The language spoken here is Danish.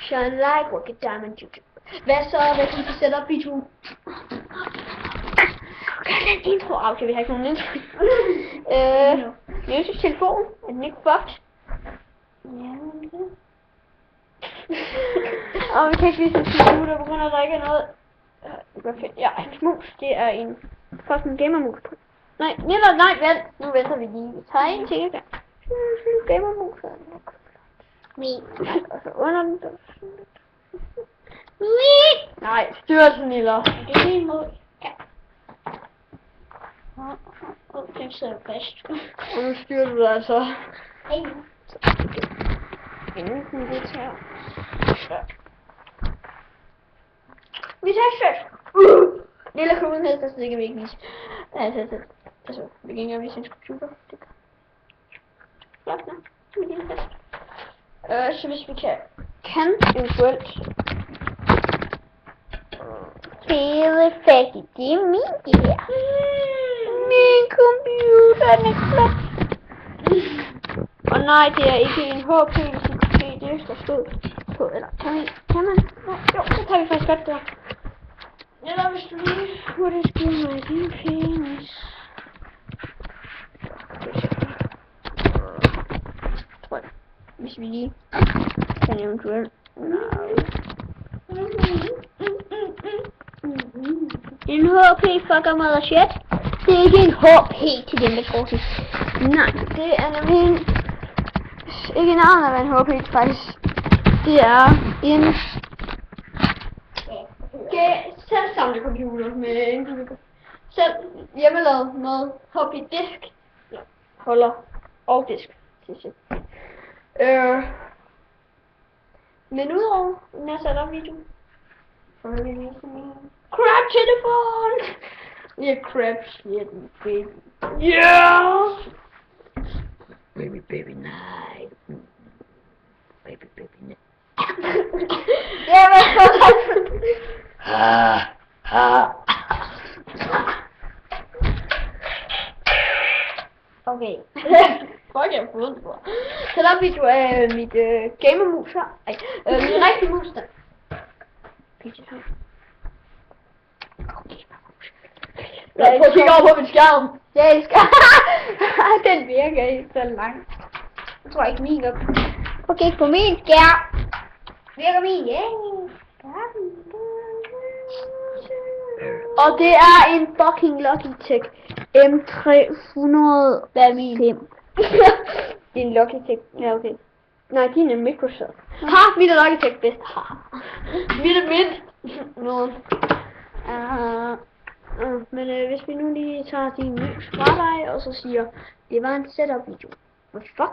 Shine like rocket diamond YouTube. Hvad så, hvad kan vi sætte op video? Gør den intro? Okay, vi har ikke nogen intro. Løses telefon. Er den ikke fucked? Ja, det. Og vi kan ikke vise en computer på grund af, at der ikke er noget. Ja, hans mus, det er en fucking gamermus. Nej, nej, vent. Nu venter vi lige. Vi tager en ting der. Gamermus. Og så under den. Nej, styrelsen eller. Det er lige mod. Ja. Den sidder fast. Og nu styrer du altså. Hej. Inden vi tager. Vi tager først. Lille coolhed, der stikker vi ikke vise. Altså, vi kan ikke engang vise en computer. Det kan. Flot, nå. Vi lige fast. Så hvis vi kan eventuelt. Fede fække, det er min det her. Min computer, den er flot. Og nej, det er ikke en HP, det der stod på, eller kan man? Jo, det kan vi faktisk godt der. Eller hvis du lige hurtigt skriver mig din penis. Tror jeg, hvis vi lige kan eventuelt. En HP fucker mother shit. Det er ikke en HP til dem, der tror det. Nej, det er nemlig ikke en anden af en HP faktisk. Det er en selvsamlet computer med en selv hjemmelavet med HP-disk. Holder og disk. Men udover den her sat op video, så har vi lige sådan en crap telefon. Ja, crap shit, baby. Yeah! Baby, nej. Baby, nej. Ja, hvad så? Okay. Fuck, jeg har fået det på. Så der video af mit gamermus her. Ej, min rigtige mus der. Prøv at kigge over på min skærm. Ja, jeg skal. Den virker ikke så langt. Jeg tror ikke min op. Prøv at kigge på min skærm. Virker min? Ja. Og det er en fucking Logitech M300. Hvad er min? Det er en Logitech. Ja, okay. Nej, din er Microsoft. Ha, min er Logitech bedst. Min er mindst. Nogen. Men hvis vi nu lige tager din mus fra dig, og så siger, det var en setup video. Hvad fuck?